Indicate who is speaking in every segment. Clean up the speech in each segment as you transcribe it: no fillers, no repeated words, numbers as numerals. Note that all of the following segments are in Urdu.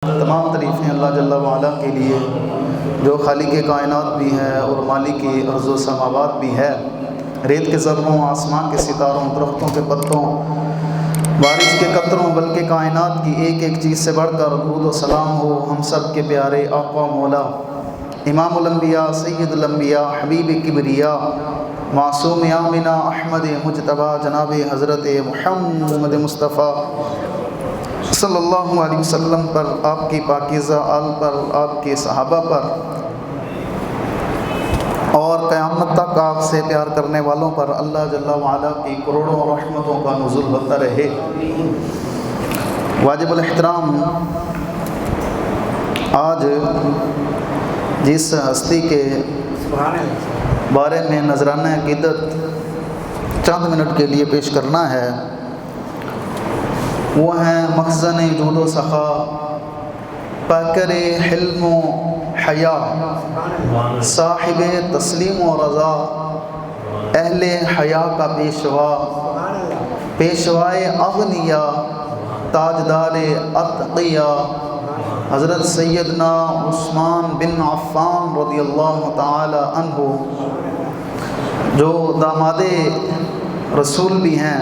Speaker 1: تمام تعریفیں اللہ جل وعلا کے لیے جو خالق کائنات بھی ہے اور مالک ارض و سماوات بھی ہے۔ ریت کے ذروں، آسمان کے ستاروں، درختوں کے پتوں، بارش کے قطروں، بلکہ کائنات کی ایک ایک چیز سے بڑھ کر درود و سلام ہو ہم سب کے پیارے آقا مولا امام الانبیاء سید الانبیاء حبیب کبریا معصوم آمنہ احمد مجتبیٰ جناب حضرت محمد مصطفیٰ صلی اللہ علیہ وسلم پر، آپ کی پاکیزہ آل پر، آپ کے صحابہ پر اور قیامت تک آپ سے پیار کرنے والوں پر اللہ جل وعلا کی کروڑوں رحمتوں کا نزول ہوتا رہے۔ واجب الاحترام، آج جس ہستی کے بارے میں نذرانہ عقیدت چند منٹ کے لیے پیش کرنا ہے وہ ہیں مخزن جود و سخا، پیکر حلم و حیا، صاحب تسلیم و رضا، اہل حیا کا پیشوا، پیشوائے اغنیا، تاجدار اتقیا، حضرت سیدنا عثمان بن عفان رضی اللہ تعالی عنہ، جو داماد رسول بھی ہیں۔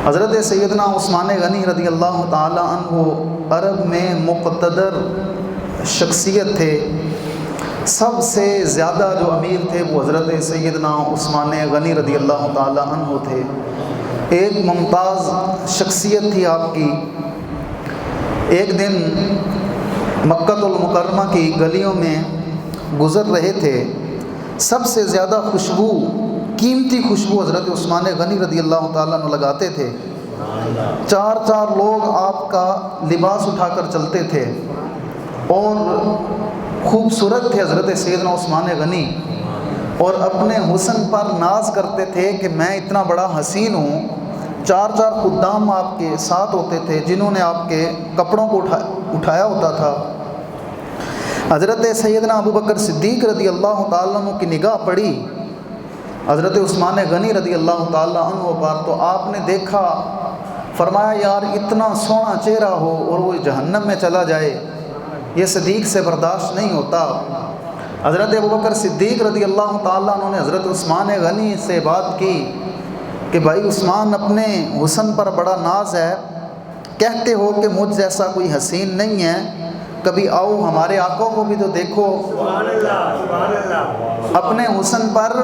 Speaker 1: حضرت سیدنا عثمان غنی رضی اللہ تعالی عنہ عرب میں مقتدر شخصیت تھے۔ سب سے زیادہ جو امیر تھے وہ حضرت سیدنا عثمان غنی رضی اللہ تعالی عنہ تھے۔ ایک ممتاز شخصیت تھی آپ کی۔ ایک دن مکہ المکرمہ کی گلیوں میں گزر رہے تھے، سب سے زیادہ خوشبو، قیمتی خوشبو حضرت عثمان غنی رضی اللہ تعالیٰ عنہ لگاتے تھے۔ چار چار لوگ آپ کا لباس اٹھا کر چلتے تھے اور خوبصورت تھے حضرت سیدنا عثمان غنی، اور اپنے حسن پر ناز کرتے تھے کہ میں اتنا بڑا حسین ہوں۔ چار چار خدام آپ کے ساتھ ہوتے تھے جنہوں نے آپ کے کپڑوں کو اٹھایا ہوتا تھا۔ حضرت سیدنا ابوبکر صدیق رضی اللہ تعالیٰ عنہ کی نگاہ پڑی حضرت عثمان غنی رضی اللہ تعالیٰ عنہ پر، تو آپ نے دیکھا، فرمایا یار اتنا سونا چہرہ ہو اور وہ جہنم میں چلا جائے، یہ صدیق سے برداشت نہیں ہوتا۔ حضرت ابوبکر صدیق رضی اللہ تعالیٰ عنہ نے حضرت عثمان غنی سے بات کی کہ بھائی عثمان، اپنے حسن پر بڑا ناز ہے، کہتے ہو کہ مجھ جیسا کوئی حسین نہیں ہے، کبھی آؤ ہمارے آقا کو بھی تو دیکھو، اپنے حسن پر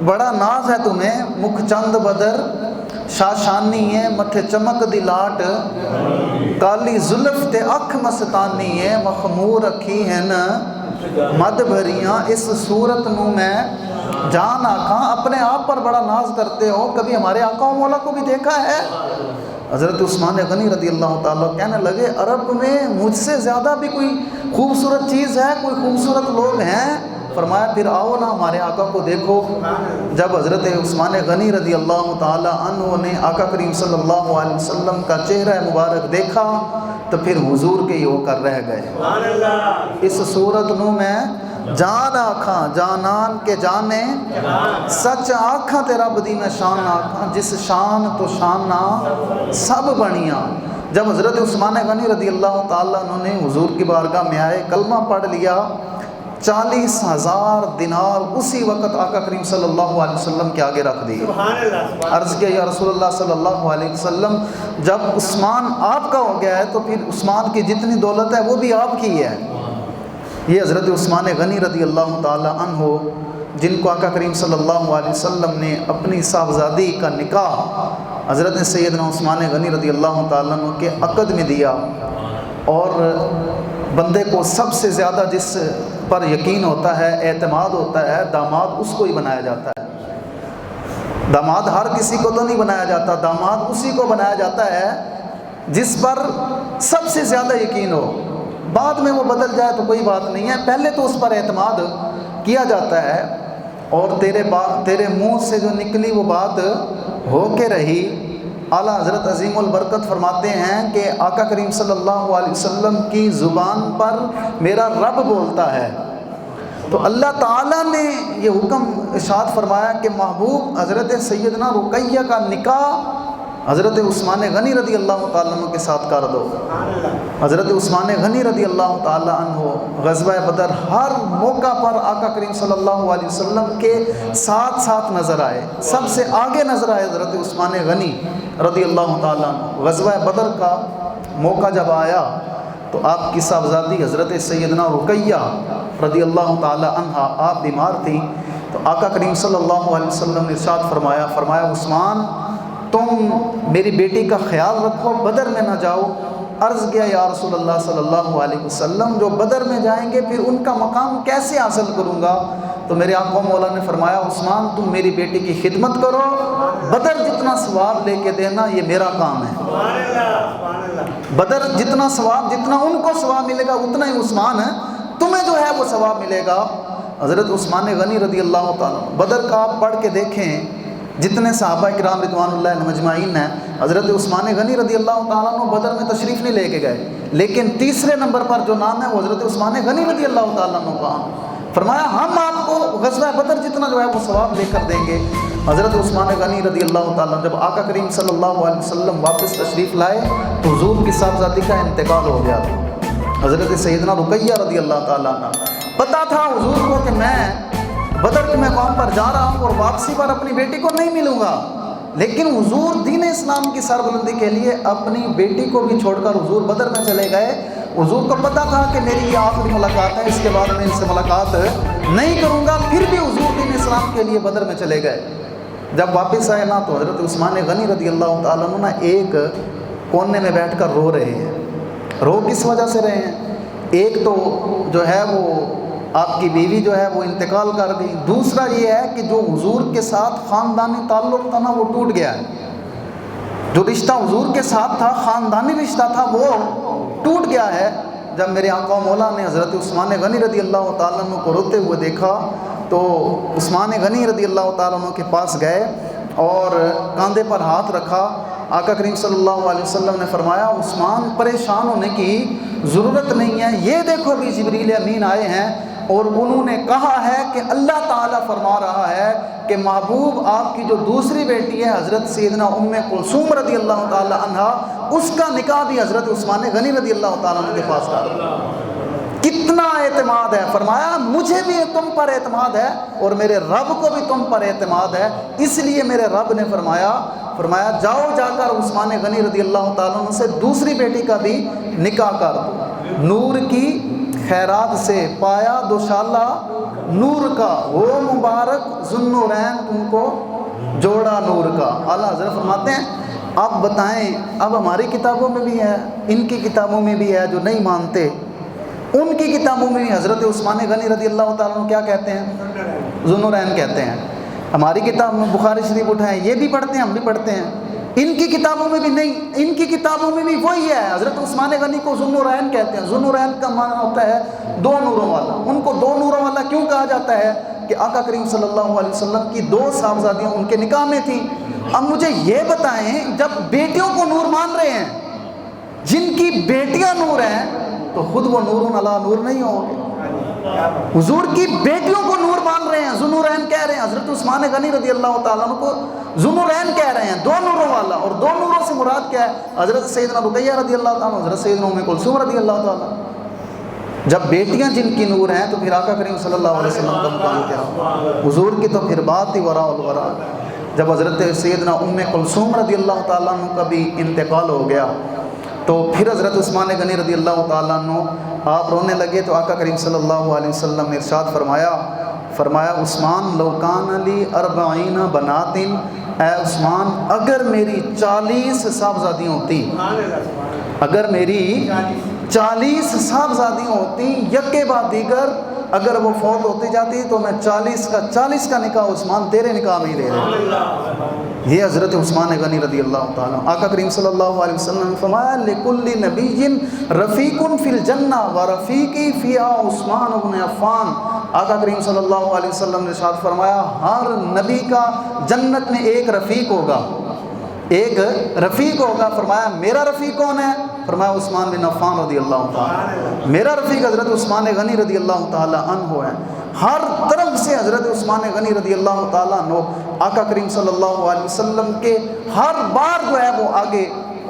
Speaker 1: بڑا ناز ہے تمہیں، مکھ چند بدر شاشانی ہے، متھے چمک دی لاٹ، کالی زلف تے اکھ مستانی ہے، مخمور اکھی ہیں مد بھریاں، اس صورت نو میں جان آکھاں، اپنے آپ پر بڑا ناز کرتے ہو، کبھی ہمارے آقا و مولا کو بھی دیکھا ہے؟ حضرت عثمان غنی رضی اللہ تعالیٰ کہنے لگے عرب میں مجھ سے زیادہ بھی کوئی خوبصورت چیز ہے، کوئی خوبصورت لوگ ہیں؟ فرمایا پھر آؤ نا ہمارے آقا کو دیکھو۔ جب حضرت عثمان غنی رضی اللہ تعالی عنہ نے آقا کریم صلی اللہ علیہ وسلم کا چہرہ مبارک دیکھا تو پھر حضور کے ہی ہو کر رہ گئے۔ اس صورت نو میں جان آکھاں جانان کے جانے، سچ آکھاں تے رب دی میں شان آکھاں، جس شان تو شان نہ سب بنیاں۔ جب حضرت عثمان غنی رضی اللہ تعالیٰ عنہ نے حضور کی بارگاہ میں آئے، کلمہ پڑھ لیا، 40,000 دینار اسی وقت آقا کریم صلی اللہ علیہ وسلم کے آگے رکھ دیے۔ عرض کیا یا رسول اللہ صلی اللہ علیہ وسلم، جب عثمان آپ کا ہو گیا ہے تو پھر عثمان کی جتنی دولت ہے وہ بھی آپ کی ہے۔ یہ حضرت عثمان غنی رضی اللہ تعالی عنہ جن کو آقا کریم صلی اللہ علیہ وسلم نے اپنی صاحبزادی کا نکاح حضرت سیدنا عثمان غنی رضی اللہ تعالیٰ عنہ کے عقد میں دیا، اور بندے کو سب سے زیادہ جس پر یقین ہوتا ہے، اعتماد ہوتا ہے، داماد اس کو ہی بنایا جاتا ہے۔ داماد ہر کسی کو تو نہیں بنایا جاتا، داماد اسی کو بنایا جاتا ہے جس پر سب سے زیادہ یقین ہو۔ بعد میں وہ بدل جائے تو کوئی بات نہیں ہے، پہلے تو اس پر اعتماد کیا جاتا ہے، اور تیرے منہ سے جو نکلی وہ بات ہو کے رہی۔ اعلیٰ حضرت عظیم البرکت فرماتے ہیں کہ آقا کریم صلی اللہ علیہ وسلم کی زبان پر میرا رب بولتا ہے، تو اللہ تعالیٰ نے یہ حکم ارشاد فرمایا کہ محبوب حضرت سیدنا رقیہ کا نکاح حضرت عثمان غنی رضی اللہ تعالیٰ عنہ کے ساتھ کر دو۔ حضرت عثمان غنی رضی اللہ تعالیٰ عنہ غزوہ بدر ہر موقع پر آقا کریم صلی اللہ علیہ وسلم کے ساتھ ساتھ نظر آئے، سب سے آگے نظر آئے حضرت عثمان غنی رضی اللہ تعالیٰ عنہ۔ غزوہ بدر کا موقع جب آیا تو آپ کی صاحبزادی حضرت سیدنا رقیہ رضی اللہ تعالیٰ عنہ آپ بیمار تھیں، تو آقا کریم صلی اللہ علیہ وسلم نے ارشاد فرمایا عثمان تم میری بیٹی کا خیال رکھو، بدر میں نہ جاؤ۔ عرض کیا یا رسول اللہ صلی اللہ علیہ وسلم جو بدر میں جائیں گے پھر ان کا مقام کیسے حاصل کروں گا؟ تو میرے آقا مولا نے فرمایا عثمان تم میری بیٹی کی خدمت کرو، بدر جتنا ثواب لے کے دینا یہ میرا کام ہے۔ بدر جتنا ثواب، جتنا ان کو ثواب ملے گا اتنا ہی عثمان ہے تمہیں جو ہے وہ ثواب ملے گا۔ حضرت عثمان غنی رضی اللہ تعالیٰ بدر کا آپ پڑھ کے دیکھیں، جتنے صحابہ کرام رضوان اللہ علیہم اجمعین ہیں، حضرت عثمان غنی رضی اللہ تعالیٰ عنہ بدر میں تشریف نہیں لے کے گئے، لیکن تیسرے نمبر پر جو نام ہے وہ حضرت عثمان غنی رضی اللہ تعالیٰ عنہ کا۔ فرمایا ہم آپ کو غزوہ بدر جتنا جو ہے وہ ثواب لے کر دیں گے۔ حضرت عثمان غنی رضی اللہ تعالیٰ جب آقا کریم صلی اللہ علیہ وسلم واپس تشریف لائے تو حضور کی صاحبزادی کا انتقال ہو گیا تھا۔ حضرت سیدنا رقیہ رضی اللہ تعالیٰ عنہ پتہ تھا حضور کو کہ میں بدر کے مقام پر جا رہا ہوں اور واپسی پر اپنی بیٹی کو نہیں ملوں گا، لیکن حضور دین اسلام کی سربلندی کے لیے اپنی بیٹی کو بھی چھوڑ کر حضور بدر میں چلے گئے۔ حضور کو پتہ تھا کہ میری یہ آخری ملاقات ہے، اس کے بعد میں ان سے ملاقات نہیں کروں گا، پھر بھی حضور دین اسلام کے لیے بدر میں چلے گئے۔ جب واپس آئے نا تو حضرت عثمان غنی رضی اللہ تعالیٰ عنہ ایک کونے میں بیٹھ کر رو رہے ہیں۔ رو کس وجہ سے رہے ہیں؟ ایک تو جو ہے وہ آپ کی بیوی جو ہے وہ انتقال کر گئی، دوسرا یہ ہے کہ جو حضور کے ساتھ خاندانی تعلق تھا نا وہ ٹوٹ گیا ہے، جو رشتہ حضور کے ساتھ تھا خاندانی رشتہ تھا وہ ٹوٹ گیا ہے۔ جب میرے آقا مولا نے حضرت عثمان غنی رضی اللہ تعالیٰ عنہ کو روتے ہوئے دیکھا تو عثمان غنی رضی اللہ تعالیٰ عنہ کے پاس گئے اور کاندھے پر ہاتھ رکھا۔ آقا کریم صلی اللہ علیہ وسلم نے فرمایا عثمان پریشان ہونے کی ضرورت نہیں ہے، یہ دیکھو بھی جبریل امین آئے ہیں اور انہوں نے کہا ہے کہ اللہ تعالیٰ فرما رہا ہے کہ محبوب آپ کی جو دوسری بیٹی ہے حضرت سیدنا ام کلثوم رضی اللہ تعالیٰ عنہا، اس کا نکاح بھی حضرت عثمان غنی رضی اللہ تعالیٰ عنہ کے پاس تھا۔ کتنا اعتماد ہے، فرمایا مجھے بھی تم پر اعتماد ہے اور میرے رب کو بھی تم پر اعتماد ہے، اس لیے میرے رب نے فرمایا جاؤ جا کر عثمان غنی رضی اللہ تعالیٰ عنہ سے دوسری بیٹی کا بھی نکاح کر دو۔ نور کی خیرات سے پایا دوشالہ نور کا، وہ مبارک ذوالنورین تم کو جوڑا نور کا۔ اعلیٰ حضرت فرماتے ہیں آپ بتائیں اب ہماری کتابوں میں بھی ہے، ان کی کتابوں میں بھی ہے جو نہیں مانتے، ان کی کتابوں میں بھی حضرت عثمان غنی رضی اللہ تعالیٰ عنہ کیا کہتے ہیں؟ ذوالنورین کہتے ہیں۔ ہماری کتاب میں بخاری شریف اٹھائیں یہ بھی پڑھتے ہیں، ہم بھی پڑھتے ہیں، ان کی کتابوں میں بھی نہیں، ان کی کتابوں میں بھی وہی ہے، حضرت عثمان غنی کو ذوالنورین کہتے ہیں۔ ذوالنورین کا معنی ہوتا ہے دو نوروں والا، ان کو دو نوروں والا کیوں کہا جاتا ہے کہ آقا کریم صلی اللہ علیہ وسلم کی دو صاحبزادیاں ان کے نکاح میں تھیں۔ اب مجھے یہ بتائیں جب بیٹیوں کو نور مان رہے ہیں، جن کی بیٹیاں نور ہیں تو خود وہ نور علی نور نہیں ہوں گے؟ حضور کی بیٹیوں کو نور مان رہے ہیں، ذوالنورین کہہ رہے ہیں، حضرت عثمان غنی رضی اللہ تعالیٰ عنہ کو ذوالنورین کہہ رہے ہیں، دو نوروں والا۔ اور دو نوروں سے مراد کیا ہے؟ حضرت سیدنا رقیہ رضی اللہ تعالیٰ عنہ، حضرت سیدنا ام کلثوم رضی اللہ تعالیٰ۔ جب بیٹیاں جن کی نور ہیں تو پھر آقا کریم صلی اللہ علیہ وسلم کا مقام کیا؟ حضور کی تو پھر بات ہی وراء الورا۔ جب حضرت سیدنا ام کلثوم رضی اللہ تعالیٰ عنہ کا بھی انتقال ہو گیا تو پھر حضرت عثمان غنی رضی اللہ تعالیٰ عنہ آپ رونے لگے تو آقا کریم صلی اللہ علیہ وسلم نے ارشاد فرمایا عثمان لو کان لی 40 بنات، اے عثمان اگر میری 40 صاحبزادیاں ہوتی، اگر میری 40 صاحبزادیاں ہوتی یکے بعد دیگر، اگر وہ فوت ہوتی جاتی تو میں 40 کا نکاح عثمان تیرے نکاح میں ہی لے رہے۔ یہ حضرت عثمان غنی رضی اللہ تعالیٰ۔ آقا کریم صلی اللہ علیہ وسلم نے فرمایا لکل نبی رفیق فی الجنہ ورفیقی فیہا عثمان بن عفان۔ آقا کریم صلی اللہ علیہ وسلم نے ارشاد فرمایا ہر نبی کا جنت میں ایک رفیق ہوگا، ایک رفیق ہوگا۔ فرمایا میرا رفیق کون ہے؟ فرمایا عثمان بن عفان رضی اللہ تعالیٰ۔ میرا رفیق حضرت عثمان غنی رضی اللہ تعالیٰ عنہ ہے۔ ہر طرف سے حضرت عثمان غنی رضی اللہ تعالیٰ عنہ آقا کریم صلی اللہ علیہ وسلم کے ہر بار جو ہے وہ آگے،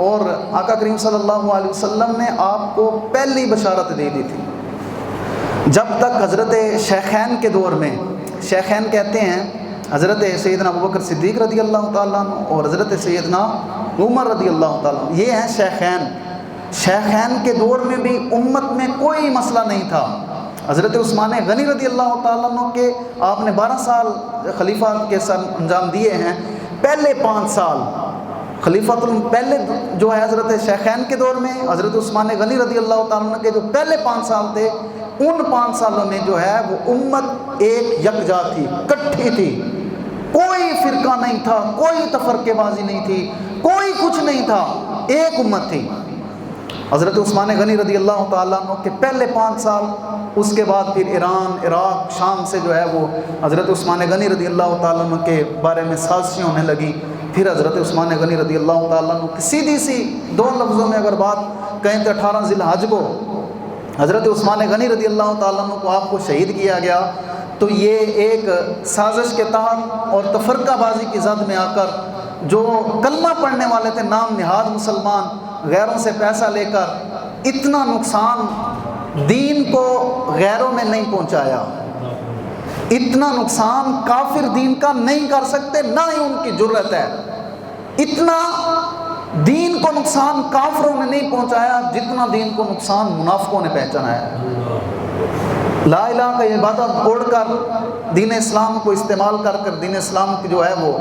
Speaker 1: اور آقا کریم صلی اللہ علیہ وسلم نے آپ کو پہلی بشارت دے دی تھی جب تک حضرت شیخین کے دور میں، شیخین کہتے ہیں حضرت سیدنا ابوبکر صدیق رضی اللہ تعالیٰ عنہ اور حضرت سیدنا عمر رضی اللہ تعالیٰ عنہ، یہ ہیں شیخین۔ شیخین کے دور میں بھی امت میں کوئی مسئلہ نہیں تھا۔ حضرت عثمان غنی رضی اللہ تعالیٰ عنہ کے آپ نے 12 سال خلیفہ کے سر انجام دیے ہیں۔ پہلے 5 سال خلیفۃ پہلے جو ہے حضرت شیخین کے دور میں، حضرت عثمان غنی رضی اللہ تعالیٰ عنہ کے جو پہلے 5 سال تھے، ان 5 سالوں میں جو ہے وہ امت ایک یکجا تھی، کٹھی تھی، کوئی فرقہ نہیں تھا، کوئی تفرقے بازی نہیں تھی، کوئی کچھ نہیں تھا، ایک امت تھی۔ حضرت عثمان غنی رضی اللہ تعالیٰ عنہ کے پہلے 5 سال، اس کے بعد پھر ایران، عراق، شام سے جو ہے وہ حضرت عثمان غنی رضی اللہ تعالیٰ عنہ کے بارے میں سازشیں ہونے لگی۔ پھر حضرت عثمان غنی رضی اللہ تعالیٰ عنہ کی سیدھی سی 2 لفظوں میں اگر بات کہیں تو 18 ذی الحج کو حضرت عثمان غنی رضی اللہ تعالیٰ عنہ کو آپ کو شہید کیا گیا۔ تو یہ ایک سازش کے تحت اور تفرقہ بازی کی زد میں آ کر جو کلمہ پڑھنے والے تھے، نام نہاد مسلمان، غیروں سے پیسہ لے کر اتنا نقصان دین کو غیروں نے نہیں پہنچایا، اتنا نقصان کافر دین کا نہیں کر سکتے، نہ ہی ان کی جرت ہے۔ اتنا دین کو نقصان کافروں نے نہیں پہنچایا جتنا دین کو نقصان منافقوں نے پہنچانا ہے۔ لا الہ کا عبادت اوڑھ کر دین اسلام کو استعمال کر دین اسلام کی جو ہے وہ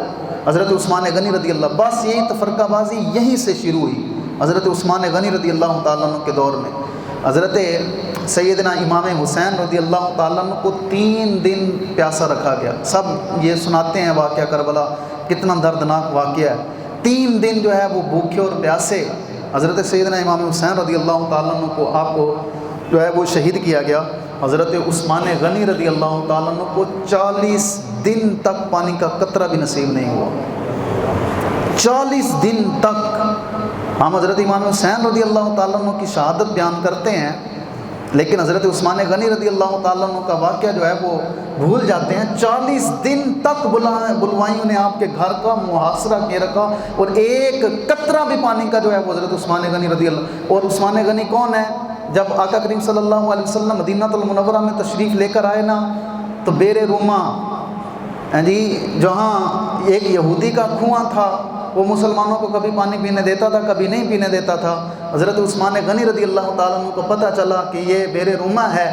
Speaker 1: حضرت عثمان غنی رضی اللہ، بس یہی تفرقہ بازی یہیں سے شروع ہوئی حضرت عثمان غنی رضی اللہ تعالیٰ عنہ کے دور میں۔ حضرت سیدنا امام حسین رضی اللہ تعالیٰ عنہ کو 3 دن پیاسا رکھا گیا۔ سب یہ سناتے ہیں واقعہ کربلا، کتنا دردناک واقعہ ہے۔ 3 دن جو ہے وہ بھوکے اور پیاسے حضرت سیدنا امام حسین رضی اللہ تعالیٰ عنہ کو آپ کو جو ہے وہ شہید کیا گیا۔ حضرت عثمان غنی رضی اللہ تعالیٰ عنہ کو 40 دن تک پانی کا قطرہ بھی نصیب نہیں ہوا۔ 40 دن تک ہم حضرت امام حسین رضی اللہ تعالیٰ عنہ کی شہادت بیان کرتے ہیں، لیکن حضرت عثمان غنی رضی اللہ تعالیٰ عنہ کا واقعہ جو ہے وہ بھول جاتے ہیں۔ 40 دن تک بلوائیوں نے آپ کے گھر کا محاصرہ کیے رکھا، اور ایک قطرہ بھی پانی کا جو ہے وہ حضرت عثمان غنی رضی اللہ۔ اور عثمان غنی کون ہے؟ جب آقا کریم صلی اللہ علیہ وسلم مدینہ المنورہ میں تشریف لے کر آئے نا، تو بیر روما جہاں ایک یہودی کا کنواں تھا، وہ مسلمانوں کو کبھی پانی پینے دیتا تھا، کبھی نہیں پینے دیتا تھا۔ حضرت عثمان غنی رضی اللہ تعالیٰ عنہ کو پتہ چلا کہ یہ بیر روما ہے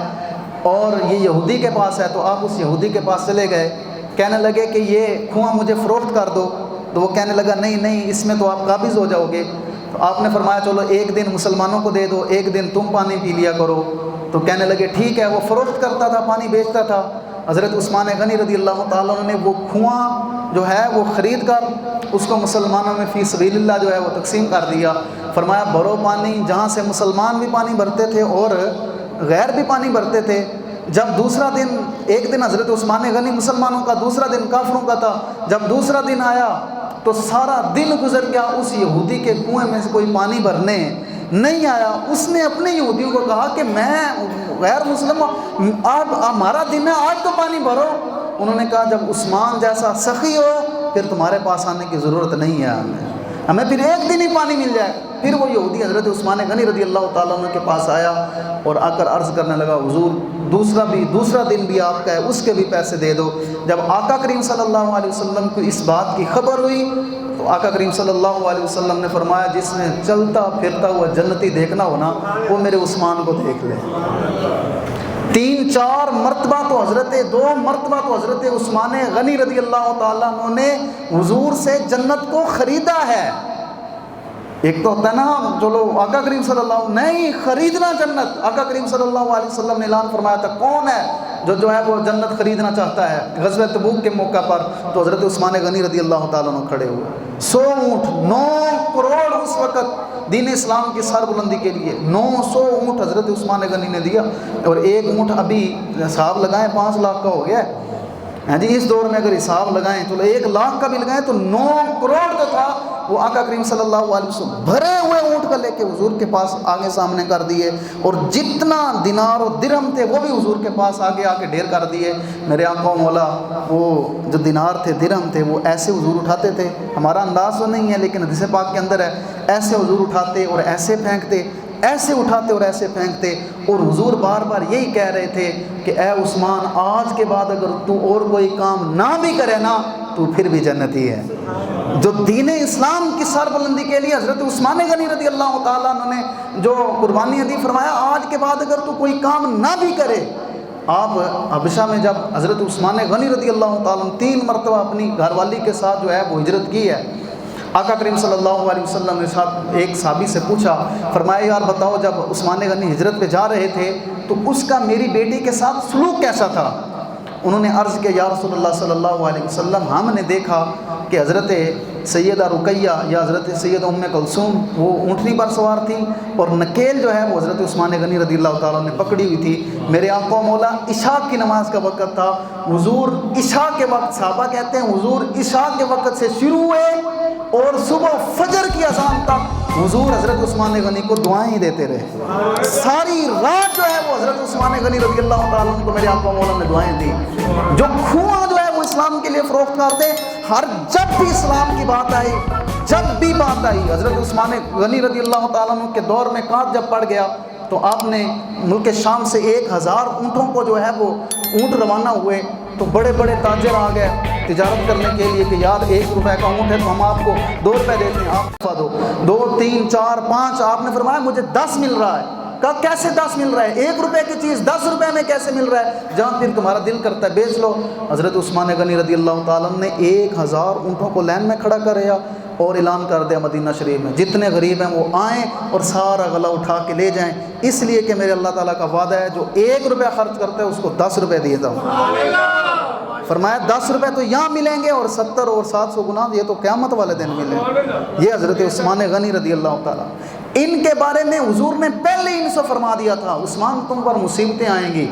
Speaker 1: اور یہ یہودی کے پاس ہے، تو آپ اس یہودی کے پاس چلے گئے، کہنے لگے کہ یہ کنواں مجھے فروخت کر دو۔ تو وہ کہنے لگا نہیں نہیں، اس میں تو آپ قابض ہو جاؤ گے۔ تو آپ نے فرمایا چلو 1 دن مسلمانوں کو دے دو، 1 دن تم پانی پی لیا کرو۔ تو کہنے لگے ٹھیک ہے۔ وہ فروخت کرتا تھا، پانی بیچتا تھا۔ حضرت عثمان غنی رضی اللہ تعالیٰ عنہ نے وہ کنواں جو ہے وہ خرید کر اس کو مسلمانوں میں فی سبیل اللہ جو ہے وہ تقسیم کر دیا۔ فرمایا بھرو پانی، جہاں سے مسلمان بھی پانی بھرتے تھے اور غیر بھی پانی بھرتے تھے۔ جب دوسرا دن، ایک دن حضرت عثمان غنی مسلمانوں کا، دوسرا دن کافروں کا تھا، جب دوسرا دن آیا تو سارا دن گزر گیا، اس یہودی کے کنویں میں سے کوئی پانی بھرنے نہیں آیا۔ اس نے اپنے یہودیوں کو کہا کہ میں غیر مسلم ہوں، آج ہمارا دن ہے، آج تو پانی بھرو۔ انہوں نے کہا جب عثمان جیسا سخی ہو پھر تمہارے پاس آنے کی ضرورت نہیں ہے، ہمیں پھر 1 دن ہی پانی مل جائے۔ پھر وہ یہودی حضرت عثمان غنی رضی اللہ تعالیٰ عنہ کے پاس آیا اور آ کر عرض کرنے لگا حضور دوسرا دن بھی آپ کا ہے، اس کے بھی پیسے دے دو۔ جب آقا کریم صلی اللہ علیہ وسلم کو اس بات کی خبر ہوئی تو آقا کریم صلی اللہ علیہ وسلم نے فرمایا جس نے چلتا پھرتا ہوا جنتی دیکھنا ہونا وہ میرے عثمان کو دیکھ لے۔ 3-4 مرتبہ تو 2 مرتبہ تو حضرت عثمان غنی رضی اللہ تعالیٰ عنہ نے حضور سے جنت کو خریدا ہے۔ ایک تو ہوتا ہے نا چلو آقا کریم صلی اللہ علیہ وسلم، نہیں خریدنا جنت۔ آقا کریم صلی اللہ علیہ وسلم نے اعلان فرمایا تھا کون ہے جو ہے وہ جنت خریدنا چاہتا ہے غزوہ تبوک کے موقع پر، تو حضرت عثمان غنی رضی اللہ تعالیٰ عنہ کھڑے ہوئے۔ 100 اونٹ، 9 کروڑ اس وقت دین اسلام کی سر بلندی کے لیے 900 اونٹ حضرت عثمان غنی نے دیا، اور 1 اونٹ ابھی حساب لگائیں 5 لاکھ کا ہو گیا ہے۔ ہیں جی اس دور میں اگر حساب لگائیں تو 1 لاکھ کا بھی لگائیں تو 9 کروڑ جو تھا وہ آقا کریم صلی اللہ علیہ وسلم بھرے ہوئے اونٹ کا لے کے حضور کے پاس آگے سامنے کر دیے، اور جتنا دینار و درہم تھے وہ بھی حضور کے پاس آگے آ کے ڈھیر کر دیے۔ میرے آقا و مولا وہ جو دینار تھے درہم تھے وہ ایسے حضور اٹھاتے تھے، ہمارا انداز تو نہیں ہے لیکن حدیث پاک کے اندر ہے، ایسے حضور اٹھاتے اور ایسے پھینکتے، ایسے اٹھاتے اور ایسے پھینکتے، اور حضور بار بار یہی کہہ رہے تھے کہ اے عثمان آج کے بعد اگر تو اور کوئی کام نہ بھی کرے نا تو پھر بھی جنتی ہے۔ جو دین اسلام کی سر بلندی کے لیے حضرت عثمان غنی رضی اللہ تعالیٰ عنہ نے جو قربانی عطی فرمایا، آج کے بعد اگر تو کوئی کام نہ بھی کرے۔ آپ حبشہ میں جب حضرت عثمان غنی رضی اللہ تعالیٰ عنہ 3 مرتبہ اپنی گھر والی کے ساتھ جو ہے وہ ہجرت کی ہے، آقا کریم صلی اللہ علیہ وسلم نے ساتھ ایک صحابی سے پوچھا، فرمایا یار بتاؤ جب عثمان غنی ہجرت پہ جا رہے تھے تو اس کا میری بیٹی کے ساتھ سلوک کیسا تھا؟ انہوں نے عرض کیا یا رسول اللہ صلی اللہ علیہ وسلم ہم نے دیکھا کہ حضرت سیدہ رقیہ یا حضرت سیدہ ام کلثوم وہ اونٹنی پر سوار تھی، اور نکیل جو ہے وہ حضرت عثمان غنی رضی اللہ تعالیٰ نے پکڑی ہوئی تھی۔ میرے آقا و مولا عشاء کی نماز کا وقت تھا، حضور عشاء کے وقت، صحابہ کہتے ہیں حضور عشاء کے وقت سے شروع ہوئے اور صبح فجر کی اذان تک حضور حضرت عثمان غنی کو دعائیں ہی دیتے رہے۔ ساری رات جو ہے وہ حضرت عثمان غنی رضی اللہ تعالیٰ عنہ کو میرے آقا و مولا نے دعائیں دی۔ جو کنواں جو ہے وہ اسلام کے لیے فروخت کرتے، ہر جب بھی اسلام کی بات آئی، جب بھی بات آئی، حضرت عثمان غنی رضی اللہ تعالیٰ عنہ کے دور میں قحط جب پڑ گیا تو آپ نے ملک شام سے 1000 اونٹوں کو جو ہے وہ اونٹ روانہ ہوئے، تو بڑے بڑے تاجر آ گئے تجارت کرنے کے لیے کہ یار 1 روپے کا اونٹ ہے تو ہم آپ کو 2 روپے دیتے ہیں، آپ دفعہ دو، 2 3 4 5، آپ نے فرمایا مجھے 10 مل رہا ہے۔ کہا کیسے 10 مل رہا ہے؟ 1 روپے کی چیز 10 روپے میں کیسے مل رہا ہے؟ جہاں پھر تمہارا دل کرتا ہے بیچ لو۔ حضرت عثمان غنی رضی اللہ تعالیٰ نے 1000 اونٹوں کو لین میں کھڑا کریا اور اعلان کر دیا مدینہ شریف میں جتنے غریب ہیں وہ آئیں اور سارا غلہ اٹھا کے لے جائیں، اس لیے کہ میرے اللہ تعالیٰ کا وعدہ ہے جو 1 روپے خرچ کرتا ہے اس کو 10 روپے دیے جاؤ۔ فرمایا 10 روپے تو یہاں ملیں گے اور 70 اور 700 گنا یہ تو قیامت والے دن ملیں۔ یہ حضرت عثمان غنی رضی اللہ تعالیٰ، ان کے بارے میں حضور نے پہلے ان سے فرما دیا تھا عثمان تم پر مصیبتیں آئیں گی۔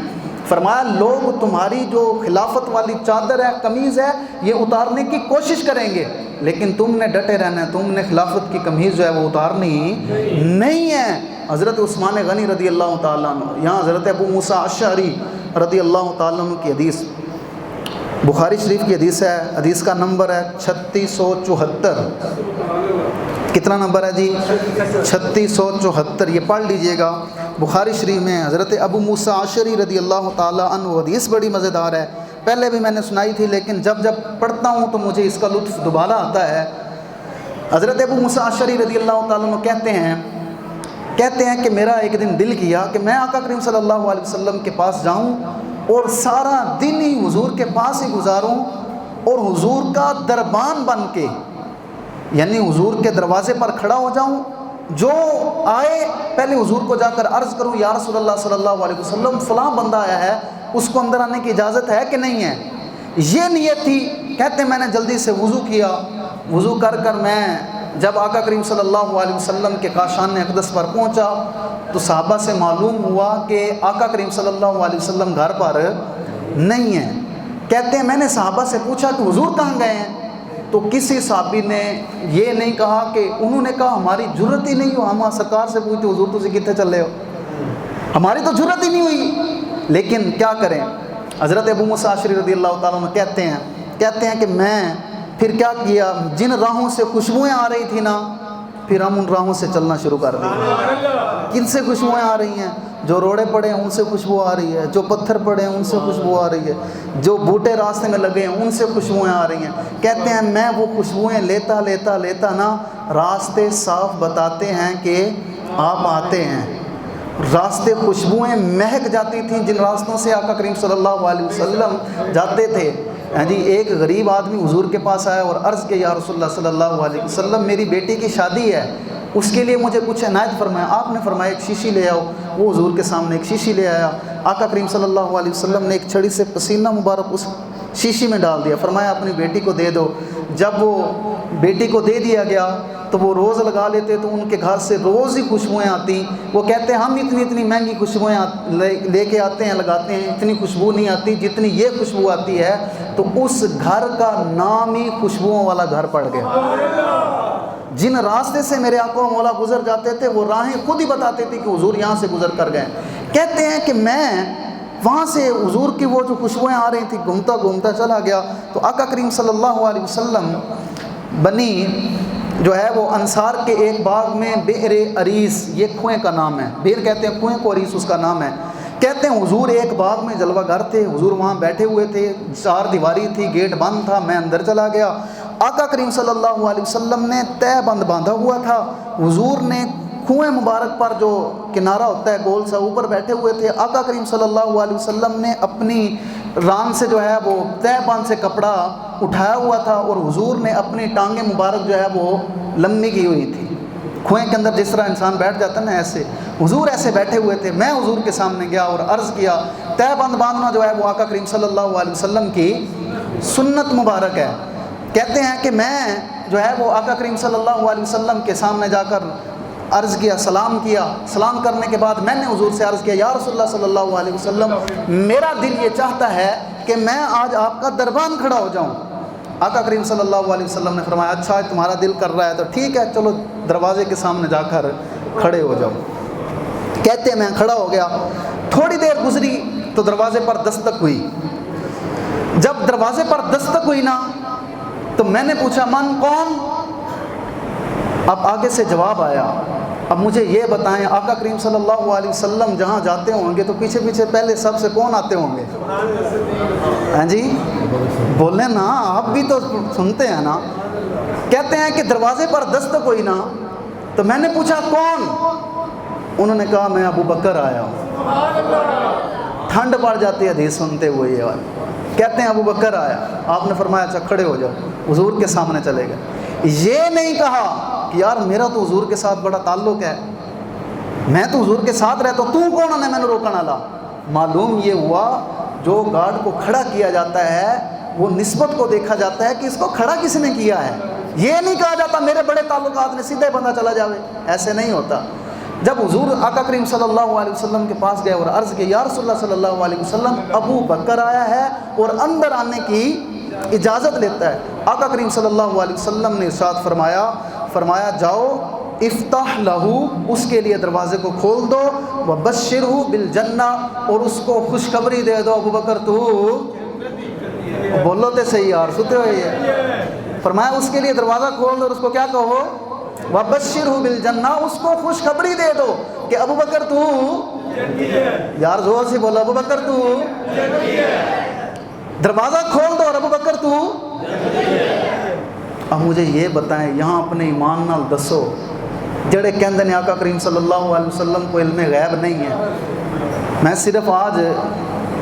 Speaker 1: فرمایا لوگ تمہاری جو خلافت والی چادر ہے، قمیض ہے، یہ اتارنے کی کوشش کریں گے، لیکن تم نے ڈٹے رہنا ہے، تم نے خلافت کی قمیض جو ہے وہ اتارنی نہیں ہے۔ حضرت عثمان غنی رضی اللہ تعالیٰ عنہ، یہاں حضرت ابو موسیٰ اشعری رضی اللہ تعالیٰ عنہ کی حدیث، بخاری شریف کی حدیث ہے، حدیث کا نمبر ہے 3674۔ کتنا نمبر ہے جی؟ 3674، یہ پڑھ لیجئے گا۔ بخاری شریف میں حضرت ابو موسیٰ اشعری رضی اللہ تعالیٰ عنہ، حدیث بڑی مزیدار ہے، پہلے بھی میں نے سنائی تھی لیکن جب جب پڑھتا ہوں تو مجھے اس کا لطف دوبارہ آتا ہے۔ حضرت ابو موسیٰ اشعری رضی اللہ تعالیٰ عنہ کہتے ہیں کہ میرا ایک دن دل کیا کہ میں آقا کریم صلی اللہ علیہ وسلم کے پاس جاؤں اور سارا دن ہی حضور کے پاس ہی گزاروں اور حضور کا دربان بن کے، یعنی حضور کے دروازے پر کھڑا ہو جاؤں، جو آئے پہلے حضور کو جا کر عرض کروں یا رسول اللہ صلی اللہ علیہ وسلم فلاں بندہ آیا ہے، اس کو اندر آنے کی اجازت ہے کہ نہیں ہے؟ یہ نیت تھی۔ کہتے ہیں میں نے جلدی سے وضو کیا، وضو کر میں جب آقا کریم صلی اللہ علیہ وسلم کے کاشان اقدس پر پہنچا تو صحابہ سے معلوم ہوا کہ آقا کریم صلی اللہ علیہ وسلم گھر پر نہیں ہیں۔ کہتے ہیں میں نے صحابہ سے پوچھا کہ حضور کہاں گئے ہیں؟ تو کسی صحابی نے یہ نہیں کہا، کہ انہوں نے کہا ہماری جرت ہی نہیں ہو، ہم سرکار سے پوچھتے حضور تسی کتنے چلے ہو، ہماری تو جرت ہی نہیں ہوئی۔ لیکن کیا کریں، حضرت ابو موسیٰ اشعری رضی اللہ تعالیٰ عنہ کہتے ہیں کہ میں پھر کیا کیا، جن راہوں سے خوشبوئیں آ رہی تھی نا، پھر ہم ان راہوں سے چلنا شروع کر دیں۔ کن سے خوشبوئیں آ رہی ہیں؟ جو روڑے پڑے ہیں ان سے خوشبو آ رہی ہے، جو پتھر پڑے ہیں ان سے خوشبو آ رہی ہے، جو بوٹے راستے میں لگے ہیں ان سے خوشبوئیں آ رہی ہیں۔ کہتے ہیں میں وہ خوشبوئیں لیتا نا راستے صاف بتاتے ہیں کہ آپ آتے ہیں۔ راستے خوشبوئیں مہک جاتی تھیں جن راستوں سے آقا کریم صلی اللہ علیہ وسلم جاتے تھے۔ جی ایک غریب آدمی حضور کے پاس آیا اور عرض کیا یا رسول اللہ صلی اللہ علیہ وسلم میری بیٹی کی شادی ہے، اس کے لیے مجھے کچھ عنایت فرمایا۔ آپ نے فرمایا ایک شیشی لے آؤ۔ وہ حضور کے سامنے ایک شیشی لے آیا۔ آقا کریم صلی اللہ علیہ وسلم نے ایک چھڑی سے پسینہ مبارک اس شیشی میں ڈال دیا، فرمایا اپنی بیٹی کو دے دو۔ جب وہ بیٹی کو دے دیا گیا تو وہ روز لگا لیتے تو ان کے گھر سے روز ہی خوشبوئیں آتی. وہ کہتے ہیں ہم اتنی مہنگی خوشبوئیں لے کے آتے ہیں, لگاتے ہیں, اتنی خوشبو نہیں آتی جتنی یہ خوشبو آتی ہے. تو اس گھر کا نام ہی خوشبوؤں والا گھر پڑ گیا. جن راستے سے میرے آقا و مولا گزر جاتے تھے وہ راہیں خود ہی بتاتے تھے کہ حضور یہاں سے گزر کر گئے. کہتے ہیں کہ میں وہاں سے حضور کی وہ جو خوشبوئیں آ رہی تھیں گھومتا چلا گیا تو آقا کریم صلی اللہ علیہ وسلم بنی جو ہے وہ انصار کے ایک باغ میں بئر عریس, یہ کنویں کا نام ہے, بئر کہتے ہیں کنویں کو, عریس اس کا نام ہے. کہتے ہیں حضور ایک باغ میں جلوہ گر تھے, حضور وہاں بیٹھے ہوئے تھے, 4 دیواری تھی, گیٹ بند تھا, میں اندر چلا گیا. آقا کریم صلی اللہ علیہ وسلم نے تہ بند باندھا ہوا تھا. حضور نے کنویں مبارک پر جو کنارہ ہوتا ہے گول سا, اوپر بیٹھے ہوئے تھے. آقا کریم صلی اللہ علیہ وسلم نے اپنی ران سے جو ہے وہ تہ بند سے کپڑا اٹھایا ہوا تھا اور حضور نے اپنی ٹانگیں مبارک جو ہے وہ لمبی کی ہوئی تھی. کنویں کے اندر جس طرح انسان بیٹھ جاتا ہے نا, ایسے حضور ایسے بیٹھے ہوئے تھے. میں حضور کے سامنے گیا اور عرض کیا, تہ بند باندھنا جو ہے وہ آقا کریم صلی اللہ علیہ وسلم کی سنت مبارک ہے. کہتے ہیں کہ میں جو ہے وہ آقا کریم صلی اللہ علیہ وسلم کے سامنے جا کر عرض کیا, سلام کیا. سلام کرنے کے بعد میں نے حضور سے عرض کیا, یا رسول اللہ صلی اللہ علیہ وسلم, میرا دل یہ چاہتا ہے کہ میں آج آپ کا دربان کھڑا ہو جاؤں. آقا کریم صلی اللہ علیہ وسلم نے فرمایا, اچھا تمہارا دل کر رہا ہے تو ٹھیک ہے, چلو دروازے کے سامنے جا کر کھڑے ہو جاؤ. کہتے ہیں میں کھڑا ہو گیا. تھوڑی دیر گزری تو دروازے پر دستک ہوئی. جب دروازے پر دستک ہوئی نا تو میں نے پوچھا, من, کون؟ اب آگے سے جواب آیا, اب مجھے یہ بتائیں, آقا کریم صلی اللہ علیہ وسلم جہاں جاتے ہوں گے تو پیچھے پہلے سب سے کون آتے ہوں گے؟ ہاں جی بولیں نا, آپ بھی تو سنتے ہیں نا. کہتے ہیں کہ دروازے پر دستک ہوئی نا تو میں نے پوچھا کون؟ انہوں نے کہا میں ابو بکر آیا ہوں. ٹھنڈ پڑ جاتی ہے حدیث سنتے ہوئے. یہ بات کہتے ہیں ابو بکر آیا. آپ نے فرمایا اچھا کھڑے ہو جاؤ. حضور کے سامنے چلے گئے. یہ نہیں کہا کہ یار میرا تو حضور کے ساتھ بڑا تعلق ہے, میں تو حضور کے ساتھ رہتا ہوں, تو کون ہے میں نے روکنا لا. معلوم یہ ہوا جو گارڈ کو کھڑا کیا جاتا ہے وہ نسبت کو دیکھا جاتا ہے کہ اس کو کھڑا کس نے کیا ہے. یہ نہیں کہا جاتا میرے بڑے تعلقات نے سیدھے بندہ چلا جاوے, ایسے نہیں ہوتا. جب حضور آقا کریم صلی اللہ علیہ وسلم کے پاس گئے اور عرض کیا, یا رسول اللہ صلی اللہ علیہ وسلم, ابو بکر آیا ہے اور اندر آنے کی اجازت لیتا ہے. آقا کریم صلی اللہ علیہ وسلم نے ارشاد فرمایا جاؤ, افتح لہو, اس کے لیے دروازے کو کھول دو, وبشرہ بالجنہ, اور اس کو خوشخبری دے دو, ابو بکر تو بولو تے صحیح یار, سنتے ہو یہ. فرمایا اس کے لیے دروازہ کھول دو اور اس کو کیا کہو, وبشرہ بالجنہ, اس کو خوشخبری دے دو کہ ابو بکر تو یار زور سے بولو, ابو بکر تو دروازہ کھول دو اور ابو بکر تو. اب مجھے یہ بتائیں, یہاں اپنے ایمان نال دسو جڑے کہندے نے آقا کریم صلی اللہ علیہ وسلم کو علم غیب نہیں ہے. میں صرف آج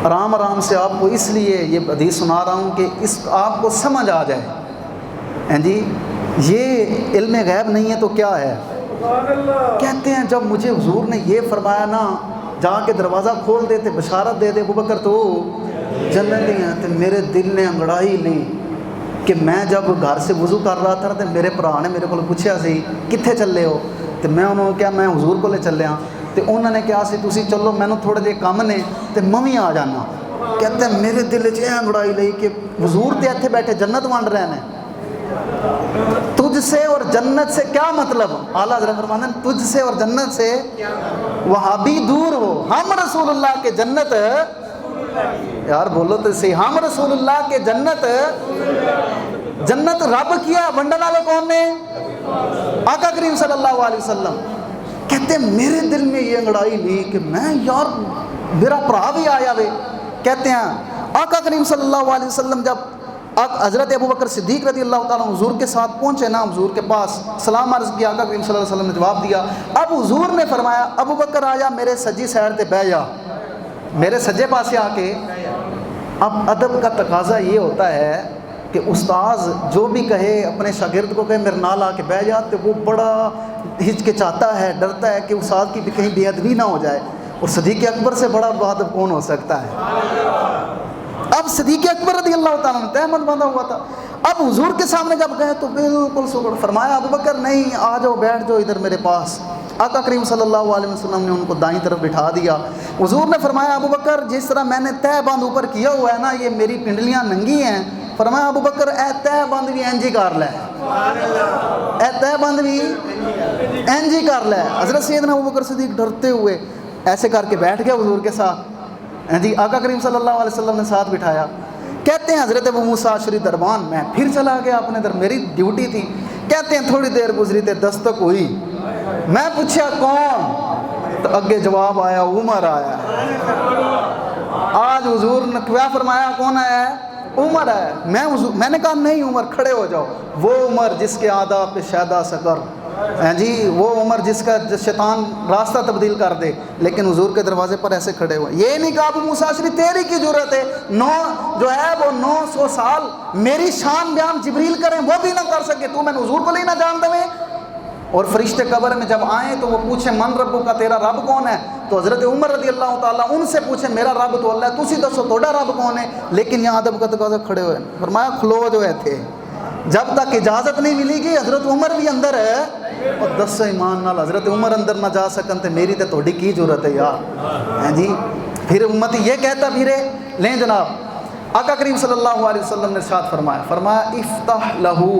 Speaker 1: آرام سے آپ کو اس لیے یہ حدیث سنا رہا ہوں کہ اس آپ کو سمجھ آ جائے. ہیں جی, یہ علم غیب نہیں ہے تو کیا ہے. کہتے ہیں جب مجھے حضور نے یہ فرمایا نا, جا کے دروازہ کھول دیتے, بشارت دے دے ابو بکر تو جنتی ہیں, تو میرے دل نے انگڑائی لی کہ میں جب گھر سے وضو کر رہا تھا تو میرے بھرا نے میرے کو پوچھا سی کتنے چلے ہو, تو میں انہوں نے کیا میں حضور کو لے چلیا, تو انہوں نے کیا سی تسی چلو مینوں تھوڑے جے کم نے تو میں بھی آ جانا. کہتے ہیں میرے دل چ انگڑائی لئی کہ حضور تے ایتھے بیٹھے جنت ونڈ رہے ہیں, تجھ سے اور جنت سے کیا مطلب. اعلیٰ حضرت فرماتے ہیں تجھ سے اور جنت سے وہابی دور ہو, ہم رسول اللہ کے جنت, یار بولو تو صحیح, ہم رسول اللہ کے جنت رب کیا, ونڈن والے کون نے, آقا کریم صلی اللہ علیہ وسلم. کہتے ہیں میرے دل میں یہ انگڑائی لی کہ میں یار میرا بھرا بھی آیا وے. کہتے ہیں آقا کریم صلی اللہ علیہ وسلم جب حضرت ابو بکر صدیق رضی اللہ تعالیٰ حضور کے ساتھ پہنچے نا, حضور کے پاس سلام عرض کیا, آقا کریم صلی اللہ علیہ وسلم نے جواب دیا. اب حضور نے فرمایا ابو بکر آیا میرے سجی سائڈ تے بہ جا, میرے سجے پاسے آ کے. اب ادب کا تقاضا یہ ہوتا ہے کہ استاذ جو بھی کہے اپنے شاگرد کو کہے میرے نال آ کے بہ جا, تو وہ بڑا ہچکچاتا ہے, ڈرتا ہے کہ استاد کی بھی کہیں بے ادبی نہ ہو جائے. اور صدیق اکبر سے بڑا ادب کون ہو سکتا ہے. اب صدیق اکبر رضی اللہ تعالیٰ نے تہمت باندھا ہوا تھا. اب حضور کے سامنے جب گئے تو بالکل سکڑ. فرمایا ابو بکر نہیں، آ جاؤ بیٹھ جاؤ ادھر میرے پاس. آقا کریم صلی اللہ علیہ وسلم نے ان کو دائیں طرف بٹھا دیا. حضور نے فرمایا ابو بکر جس طرح میں نے تہ بند اوپر کیا ہوا ہے نا، یہ میری پنڈلیاں ننگی ہیں. فرمایا ابو بکر اے تہ بند بھی اینج ہی کر لے، اے تہ بند بھی اینج ہی کر لے. حضرت سیدنا ابو بکر صدیق ڈرتے ہوئے ایسے کر کے بیٹھ گئے حضور کے ساتھ. جی آقا کریم صلی اللہ علیہ وسلم نے ساتھ بٹھایا. کہتے ہیں حضرت ابو موسیٰ اشعری دربان میں پھر چلا گیا اپنے در، میری ڈیوٹی تھی. کہتے ہیں تھوڑی دیر گزری تے دستک ہوئی، میں پوچھا کون، تو اگے جواب آیا عمر آیا. آج حضور نے کیا فرمایا کون آیا ہے؟ عمر آیا. میں نے کہا نہیں عمر کھڑے ہو جاؤ. وہ عمر جس کے آداب پہ شیدا سکر، جی وہ عمر جس کا شیطان راستہ تبدیل کر دے، لیکن حضور کے دروازے پر ایسے کھڑے ہوئے. یہ نہیں کہا ابو موسیٰ اشعری تیری کی ضرورت ہے، جو ہے وہ 900 سال میری شان بیان جبریل کریں وہ بھی نہ کر سکے، تو میں نے حضور کو لے نہ جان دے. اور فرشتے قبر میں جب آئیں تو وہ پوچھیں من ربو کا، تیرا رب کون ہے؟ تو حضرت عمر رضی اللہ تعالیٰ ان سے پوچھیں میرا رب تو اللہ ہے، تسی دسو توڑا رب کون ہے؟ لیکن یہاں ادب کا تقاضا کھڑے ہوئے. فرمایا کھلو جو ہے تھے، جب تک اجازت نہیں ملی گی حضرت عمر بھی اندر ہے. اور 10 ایمان نال حضرت عمر اندر نہ جا سکن تے میری تے تھوڑی کی ضرورت ہے یار. جی پھر امتی یہ کہتا پھرے لیں جناب. آقا کریم صلی اللہ علیہ وسلم نے ارشاد فرمایا افتح لہو،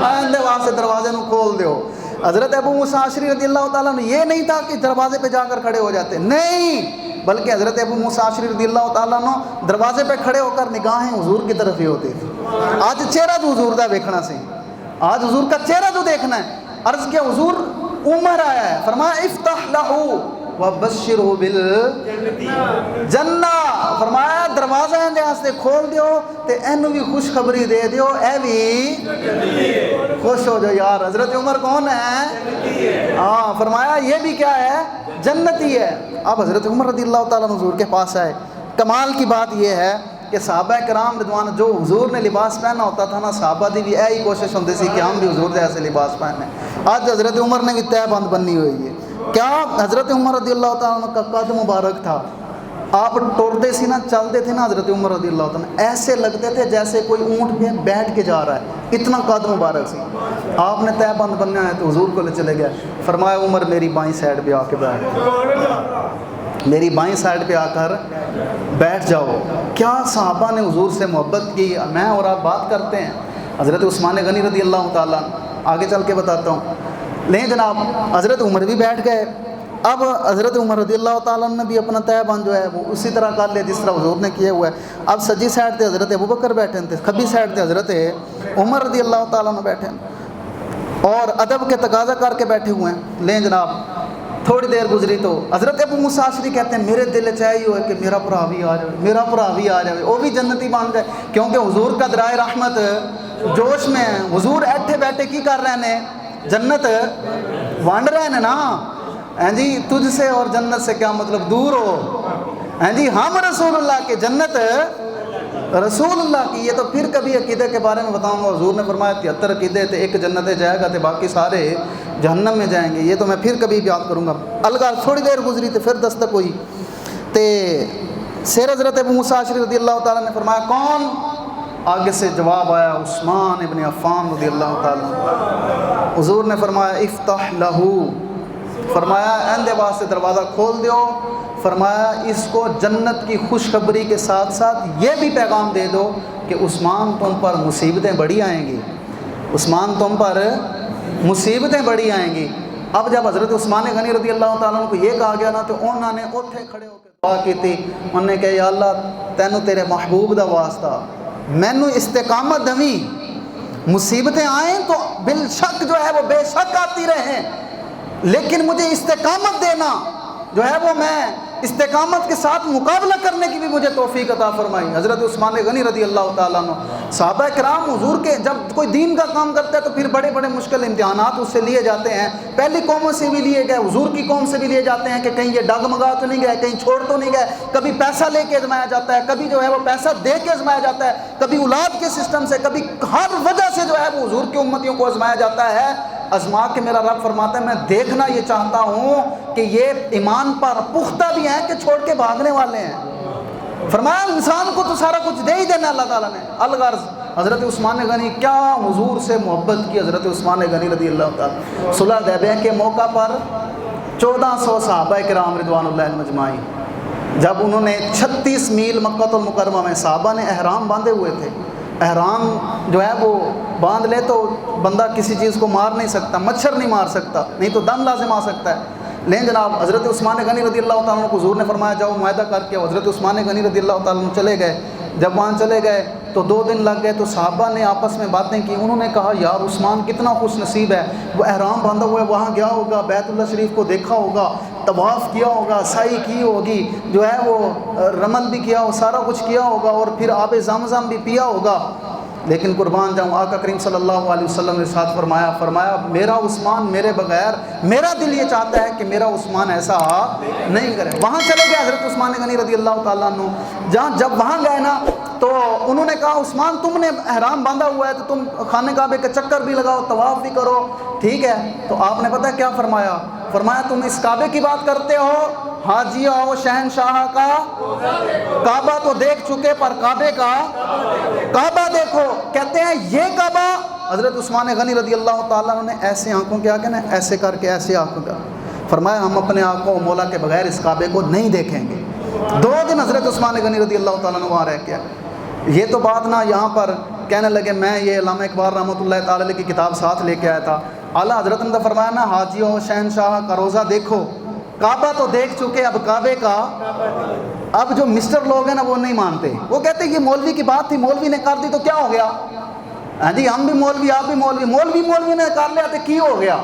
Speaker 1: آندے واسطے دروازے نو کھول دیو. حضرت ابو موسیٰ اشعری رضی اللہ تعالیٰ نے یہ نہیں تھا کہ دروازے پہ جا کر کھڑے ہو جاتے، نہیں، بلکہ حضرت ابو موسیٰ اشعری رضی اللہ تعالیٰ نے دروازے پہ کھڑے ہو کر نگاہیں حضور کی طرف ہی ہوتی تھی. آج چہرہ جو حضور دا دیکھنا سی، آج حضور کا چہرہ جو دیکھنا ہے. عرض کیا حضور عمر آیا ہے. فرمایا افتح لہو وبشرہ بالجنہ. فرمایا دروازہ اندے واسطے کھول دیو تے اینو بھی خوشخبری دے دیو، اے بھی خوش ہو جاؤ یار. حضرت عمر کون ہے؟ ہاں فرمایا یہ بھی کیا ہے؟ جنتی ہے. اب حضرت عمر رضی اللہ تعالیٰ حضور کے پاس آئے. کمال کی بات یہ ہے کہ صحابہ کرام رضوان جو حضور نے لباس پہنا ہوتا تھا نا، صحابہ دی بھی یہی کوشش ہوتی سی کہ ہم بھی حضور جیسے لباس پہنے. آج حضرت عمر نے بھی تہ بند بننی ہوئی ہے. کیا حضرت عمر رضی اللہ تعالیٰ کا قد مبارک تھا. آپ ٹورتے سی نا، چلتے تھے نا حضرت عمر رضی اللہ تعالیٰ ایسے لگتے تھے جیسے کوئی اونٹ پہ بیٹھ کے جا رہا ہے، اتنا قد مبارک سی. آپ نے تہ بند بننا ہے تو حضور کو لے چلے گئے. فرمایا عمر میری بائیں سائڈ پہ آ کے بیٹھ، میری بائیں سائڈ پہ آ کر بیٹھ جاؤ. کیا صحابہ نے حضور سے محبت کی. میں اور آپ بات کرتے ہیں. حضرت عثمان غنی رضی اللہ تعالیٰ، آگے چل کے بتاتا ہوں. لیں جناب حضرت عمر بھی بیٹھ گئے. اب حضرت عمر رضی اللہ تعالیٰ نے بھی اپنا تہ بند جو ہے وہ اسی طرح کر لیا جس طرح حضور نے کیا ہوا ہے. اب سجی سائڈ تے حضرت ابو بکر بیٹھے تھے، کھبی سائڈ تے حضرت عمر رضی اللہ تعالیٰ نے بیٹھے اور ادب کے تقاضا کر کے بیٹھے ہوئے ہیں. لیں جناب تھوڑی دیر گزری تو حضرت ابو موسیٰ اشعری کہتے ہیں میرے دل چاہیے ہوئے کہ میرا بھرا بھی آ جائے، میرا بھرا بھی آ جائے، وہ بھی جنتی بن جائے. کیونکہ حضور کا درائے رحمت جوش میں ہے. حضور ایٹھے بیٹھے کی کر رہے ہیں؟ جنت وانڈ رہے ہیں نا. جی تجھ سے اور جنت سے کیا مطلب دور ہو. جی ہم رسول اللہ کے، جنت رسول اللہ کی. یہ تو پھر کبھی عقیدے کے بارے میں بتاؤں گا. حضور نے فرمایا 73 عقیدے تھے، ایک جنت جائے گا تو باقی سارے جہنم میں جائیں گے. یہ تو میں پھر کبھی یاد کروں گا. الگا تھوڑی دیر گزری تو پھر دستک ہوئی تے سیر حضرت ابو موسیٰ اشعری رضی اللہ تعالیٰ نے فرمایا کون؟ آگے سے جواب آیا عثمان ابن عفان رضی اللہ تعالیٰ. حضور نے فرمایا افتح لہو، فرمایا اندے واسطے دروازہ کھول دیو. فرمایا اس کو جنت کی خوشخبری کے ساتھ ساتھ یہ بھی پیغام دے دو کہ عثمان تم پر مصیبتیں بڑی آئیں گی، عثمان تم پر مصیبتیں بڑی آئیں گی. اب جب حضرت عثمان غنی رضی اللہ تعالیٰ کو یہ کہا گیا نا تو انہوں نے اوتھے کھڑے ہو کے دعا کی تھی. انہوں نے کہا یا اللہ تینوں تیرے محبوب دا واسطہ مینو استقامت دویں، مصیبتیں آئیں تو بالشک جو ہے وہ بے شک آتی رہیں، لیکن مجھے استقامت دینا جو ہے وہ میں استقامت کے ساتھ مقابلہ کرنے کی بھی مجھے توفیق عطا فرمائی. حضرت عثمان غنی رضی اللہ تعالیٰ عنہ صحابہ کرام حضور کے جب کوئی دین کا کام کرتا ہے تو پھر بڑے بڑے مشکل امتحانات اس سے لیے جاتے ہیں. پہلی قوموں سے بھی لیے گئے، حضور کی قوم سے بھی لیے جاتے ہیں کہ کہیں یہ ڈگمگا تو نہیں گئے، کہیں چھوڑ تو نہیں گئے. کبھی پیسہ لے کے آزمایا جاتا ہے، کبھی جو ہے وہ پیسہ دے کے آزمایا جاتا ہے، کبھی اولاد کے سسٹم سے، کبھی ہر وجہ سے جو ہے وہ حضور کی امتیوں کو آزمایا جاتا ہے. آزما کے میرا رب فرماتا ہے میں دیکھنا یہ چاہتا ہوں کہ یہ ایمان پر پختہ بھی ہیں کہ چھوڑ کے بھاگنے والے ہیں. فرمایا انسان کو تو سارا کچھ دے ہی دینا اللہ تعالیٰ نے. الغرض حضرت عثمان غنی کیا حضور سے محبت کی حضرت عثمان غنی رضی اللہ تعالیٰ. صلح حدیبیہ کے موقع پر 1400 صحابہ کرام رضوان اللہ علیہم اجمعین، جب انہوں نے 36 میل مکہ المکرمہ میں، صحابہ نے احرام باندھے ہوئے تھے. احرام جو ہے وہ باندھ لے تو بندہ کسی چیز کو مار نہیں سکتا، مچھر نہیں مار سکتا، نہیں تو دم لازم آ سکتا ہے. لیکن جناب حضرت عثمان غنی رضی اللہ تعالیٰ عنہ کو حضور نے فرمایا جاؤ معاہدہ کر کے. حضرت عثمان غنی رضی اللہ تعالیٰ عنہ چلے گئے. جب وہاں چلے گئے تو 2 دن لگ گئے. تو صحابہ نے آپس میں باتیں کی. انہوں نے کہا یار عثمان کتنا خوش نصیب ہے، وہ احرام باندھا ہوا ہے، وہاں گیا ہوگا، بیت اللہ شریف کو دیکھا ہوگا، طواف کیا ہوگا، سعی کی ہوگی، جو ہے وہ رمل بھی کیا ہو، سارا کچھ کیا ہوگا، اور پھر آب زمزم بھی پیا ہوگا. لیکن قربان جاؤں آقا کریم صلی اللہ علیہ وسلم نے ساتھ فرمایا میرا عثمان میرے بغیر، میرا دل یہ چاہتا ہے کہ میرا عثمان ایسا نہیں کرے. وہاں چلے گئے حضرت عثمان غنی رضی اللہ تعالیٰ عنہ. جب وہاں گئے نا تو انہوں نے کہا عثمان تم نے احرام باندھا ہوا ہے تو تم خانہ کعبے کا چکر بھی لگاؤ، طواف بھی کرو، ٹھیک ہے. تو آپ نے پتہ کیا فرمایا تم اس کعبے کی بات کرتے ہو، حاجی آؤ شہنشاہ کا کعبہ تو دیکھ چکے پر کعبے کا کعبہ دیکھو. کہتے ہیں یہ کعبہ حضرت عثمان غنی رضی اللہ تعالیٰ عنہ نے ایسے آنکھوں کے آگے نا ایسے کر کے ایسے آنکھوں کا فرمایا ہم اپنے آنکھوں مولا کے بغیر اس کعبے کو نہیں دیکھیں گے. 2 دن حضرت عثمان غنی رضی اللہ تعالیٰ عنہ وہاں رہ کے. یہ تو بات نا یہاں پر کہنے لگے میں یہ علامہ اقبال رحمۃ اللہ تعالی علیہ کی کتاب ساتھ لے کے آیا تھا. اعلیٰ حضرت نے فرمایا نا حاجیوں شہنشاہ کا روزہ دیکھو، کعبہ تو دیکھ چکے اب کعبے کا. اب جو مسٹر لوگ ہیں نا وہ نہیں مانتے، وہ کہتے ہیں یہ مولوی کی بات تھی، مولوی نے کر دی تو کیا ہو گیا. ہاں جی ہم بھی مولوی آپ بھی مولوی نے کر لیا تو کی ہو گیا.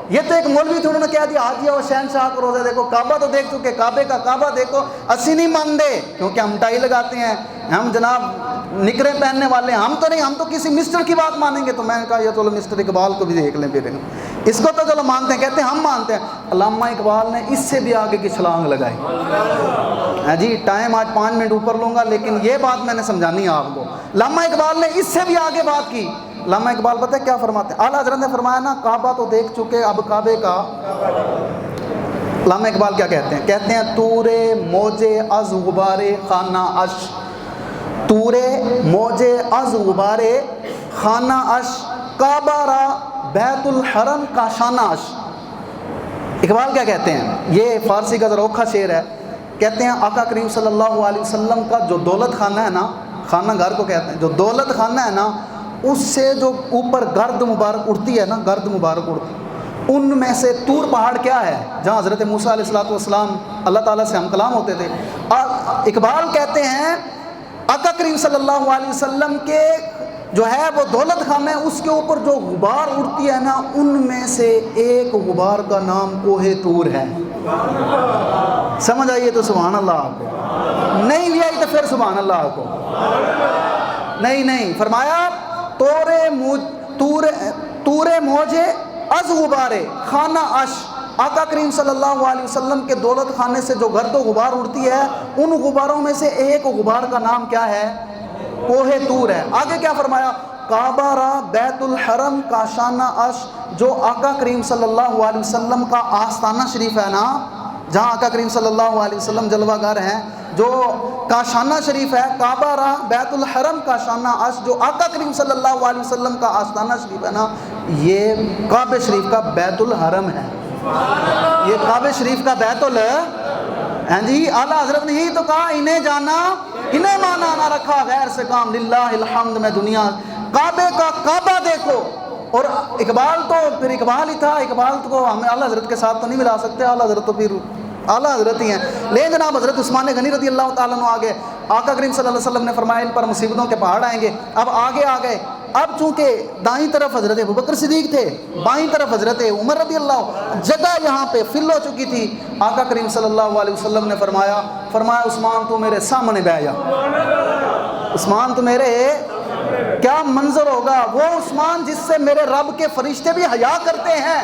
Speaker 1: یہ تو ایک مولوی تھے انہوں نے کہہ دیا حاجی اور شہنشاہ کا روزہ دیکھو، کعبہ تو دیکھ چکے کعبے کا کعبہ دیکھو. اسی نہیں مانتے کیونکہ ہم ٹائی لگاتے ہیں، ہم جناب نکریں پہننے والے ہیں، ہم تو نہیں، ہم تو کسی مسٹر کی بات مانیں گے. تو میں نے کہا یہ چلو مسٹر اقبال کو بھی دیکھ لیں پھر، اس کو تو چلو مانتے ہیں. کہتے ہیں ہم مانتے ہیں. علامہ اقبال نے اس سے بھی آگے کی چھلانگ لگائی. ہاں جی ٹائم آج 5 منٹ اوپر لوں گا لیکن یہ بات میں نے سمجھانی ہے آپ کو. علامہ اقبال نے اس سے بھی آگے بات کی. علامہ اقبال پتہ ہے کیا فرماتے ہیں؟ اعلیٰ حضرت نے فرمایا نا کعبہ تو دیکھ چکے اب کعبے کا. علامہ اقبال کیا کہتے ہیں؟ کہتے ہیں تورے موجے از غبارے خانہ اش، تورے موجے از غبارے خانہ اش، کعبہ را بیت الحرم کا شانہ اش. اقبال کیا کہتے ہیں؟ یہ فارسی کا ذروکھا شعر ہے. کہتے ہیں آقا کریم صلی اللہ علیہ وسلم کا جو دولت خانہ ہے نا، خانہ گھر کو کہتے ہیں، جو دولت خانہ ہے نا اس سے جو اوپر گرد مبارک اڑتی ہے نا، گرد مبارک اڑتی، ان میں سے طور پہاڑ کیا ہے جہاں حضرت موسیٰ علیہ السلام اللہ تعالیٰ سے ہم کلام ہوتے تھے. اقبال کہتے ہیں آقا کریم صلی اللہ علیہ وسلم کے جو ہے وہ دولت خانہ ہے، اس کے اوپر جو غبار اڑتی ہے نا ان میں سے ایک غبار کا نام کوہ طور ہے. سمجھ آئیے تو سبحان اللہ آپ کو، نہیں بھی آئی تو پھر سبحان اللہ آپ کو. نہیں فرمایا تورے موجے از غبارے خانہ اش. آقا کریم صلی اللہ علیہ وسلم کے دولت خانے سے جو گرد و غبار اڑتی ہے ان غباروں میں سے ایک غبار کا نام کیا ہے؟ کوہ طور ہے. آگے کیا فرمایا؟ کعبہ را بیت الحرم کا شانہ اش، جو آقا کریم صلی اللہ علیہ وسلم کا آستانہ شریف ہے نا، جہاں آقا کریم صلی اللہ علیہ وسلم جلوہ گر ہیں، جو کاشانہ شریف ہے، کعبہ را بیت الحرم کا شانہ اش، جو آقا کریم صلی اللہ علیہ وسلم کا آستانہ شریف ہے نا، یہ کعبہ شریف کا بیت الحرم ہے. یہ کعبہ شریف کا بیت ہاں جی اعلیٰ حضرت نے یہی تو کہا انہیں جانا انہیں مانا نہ رکھا غیر سے کام، للہ الحمد میں دنیا کعبے کا کعبہ دیکھو. اور اقبال تو پھر اقبال ہی تھا، اقبال کو ہمیں اعلیٰ حضرت کے ساتھ تو نہیں ملا سکتے، اعلیٰ حضرت تو پھر اعلیٰ حضرت ہی ہیں. لیکن جناب حضرت عثمان غنی رضی اللہ تعالیٰ عنہ آگے، آقا کریم صلی اللہ علیہ وسلم نے فرمایا ان پر مصیبتوں کے پہاڑ آئیں گے. اب آگے آ گئے. اب چونکہ دائیں طرف حضرت ابوبکر صدیق تھے، بائیں طرف حضرت عمر رضی اللہ، جگہ یہاں پہ فل ہو چکی تھی. آقا کریم صلی اللہ علیہ وسلم نے فرمایا عثمان تو میرے سامنے بیٹھ جا. عثمان تو میرے، کیا منظر ہوگا وہ عثمان جس سے میرے رب کے فرشتے بھی حیا کرتے ہیں.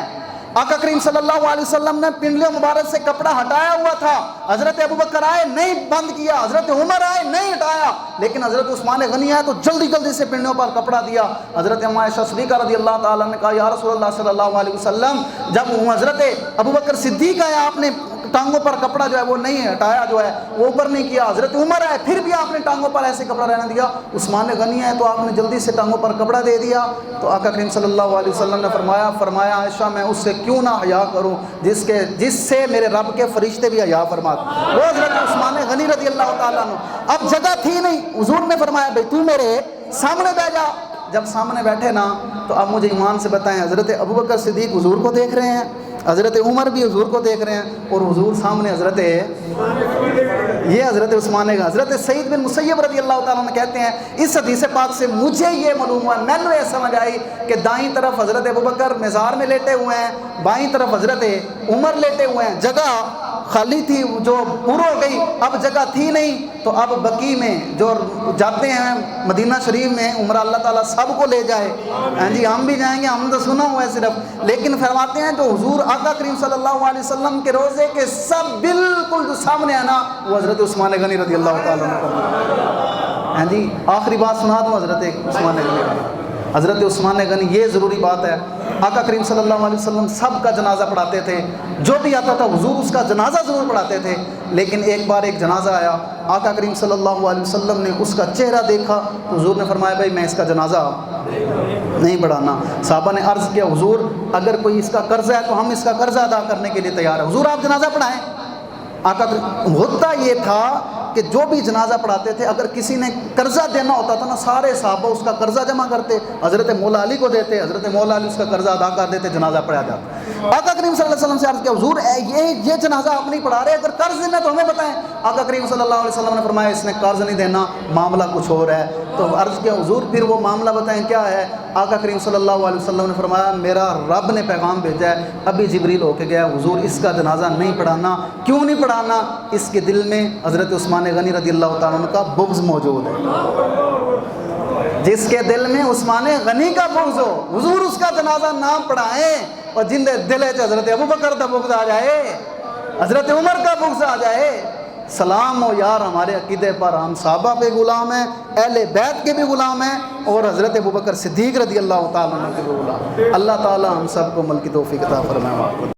Speaker 1: آقا کریم صلی اللہ علیہ وسلم نے پنڈلی مبارک سے کپڑا ہٹایا ہوا تھا، حضرت ابوبکر آئے نہیں بند کیا، حضرت عمر آئے نہیں ہٹایا، لیکن حضرت عثمان غنی آئے تو جلدی سے پنڈلیوں پر کپڑا دیا. حضرت عائشہ صدیقہ رضی اللہ تعالیٰ نے کہا یا رسول اللہ صلی اللہ علیہ وسلم، جب حضرت ابوبکر صدیق آئے آپ نے ٹانگوں پر کپڑا جو ہے وہ نہیں ہٹایا، جو ہے وہ اوپر نہیں کیا۔ حضرت عمر ہے پھر بھی آپ نے ٹانگوں پر ایسے کپڑا رہنے دیا۔ عثمان غنی ہے تو آپ نے جلدی سے ٹانگوں پر کپڑا دے دیا۔ تو آقا کریم صلی اللہ علیہ وسلم نے فرمایا عائشہ میں اس سے کیوں نہ حیا کروں جس سے میرے رب کے فرشتے بھی حیا فرماتے، وہ حضرت عثمان غنی رضی اللہ تعالیٰ عنہ۔ اب جگہ تھی نہیں، حضور نے فرمایا بھائی تو میرے سامنے بیٹھ جا۔ جب سامنے بیٹھے نا تو اب مجھے ایمان سے بتائیں، حضرت ابوبکر صدیق حضور کو دیکھ رہے ہیں، حضرت عمر بھی حضور کو دیکھ رہے ہیں، اور حضور سامنے حضرت عثمان حضرت سعید بن مسیب رضی اللہ تعالیٰ عنہ کہتے ہیں اس حدیث پاک سے مجھے یہ معلوم ہوا، میں نے یہ سمجھ آئی کہ دائیں طرف حضرت ابوبکر مزار میں لیٹے ہوئے ہیں، بائیں طرف حضرت عمر لیٹے ہوئے ہیں۔ جگہ خالی تھی جو پورا ہو گئی، اب جگہ تھی نہیں، تو اب بقیع میں جو جاتے ہیں مدینہ شریف میں عمرہ اللہ تعالیٰ سب کو لے جائے، ہاں جی ہم بھی جائیں گے، ہم تو سنا ہوا ہے صرف، لیکن فرماتے ہیں جو حضور آقا کریم صلی اللہ علیہ وسلم کے روزے کے سب بالکل جو سامنے آنا وہ حضرت عثمان غنی رضی اللہ تعالیٰ عنہ۔ ہاں جی آخری بات سنا دوں حضرت عثمان غنی۔ حضرت عثمان غنی، یہ ضروری بات ہے، آقا کریم صلی اللہ علیہ وسلم سب کا جنازہ پڑھاتے تھے، جو بھی آتا تھا حضور اس کا جنازہ ضرور پڑھاتے تھے، لیکن ایک بار ایک جنازہ آیا، آقا کریم صلی اللہ علیہ وسلم نے اس کا چہرہ دیکھا تو حضور نے فرمایا بھائی میں اس کا جنازہ نہیں پڑھانا۔ صحابہ نے عرض کیا حضور اگر کوئی اس کا قرض ہے تو ہم اس کا قرضہ ادا کرنے کے لیے تیار ہیں، حضور آپ جنازہ پڑھائیں۔ آقا ہوتا یہ تھا کہ جو بھی جنازہ پڑھاتے تھے اگر کسی نے قرضہ دینا ہوتا تھا نا سارے صحابہ اس کا قرضہ جمع کرتے، حضرت مولا علی کو دیتے، حضرت مولا علی اس کا قرضہ ادا کر دیتے، جنازہ پڑھا جاتا۔ آقا کریم صلی اللہ علیہ وسلم سے عرض کیا حضور یہ جنازہ آپ نہیں پڑھا رہے، اگر قرض دینا تو ہمیں بتائیں۔ آقا کریم صلی اللہ علیہ وسلم نے فرمایا اس نے قرض نہیں دینا، معاملہ کچھ اور ہے۔ تو عرض کیا حضور پھر وہ معاملہ بتائیں کیا ہے؟ آقا کریم صلی اللہ علیہ وسلم نے فرمایا میرا رب نے پیغام بھیجا ہے، ابھی جبریل ہو کے گیا حضور اس کا جنازہ نہیں پڑھانا۔ کیوں نہیں پڑھانا؟ اس کے دل میں حضرت عثمان غنی رضی اللہ تعالیٰ عنہ کا بغض موجود ہے، جس کے دل میں عثمان غنی کا بغض ہو حضور اس کا جنازہ نہ پڑھائیں، اور جن دے دل ہے حضرت ابوبکر کا بغض آ جائے، حضرت عمر کا بغض آ جائے۔ سلام ہو یار ہمارے عقیدے پر، ہم صحابہ پہ غلام ہیں، اہل بیت کے بھی غلام ہیں، اور حضرت ابوبکر صدیق رضی اللہ تعالیٰ عنہ کے بھی غلام۔ اللہ تعالیٰ ہم سب کو عمل کی توفیق عطا فرمائے۔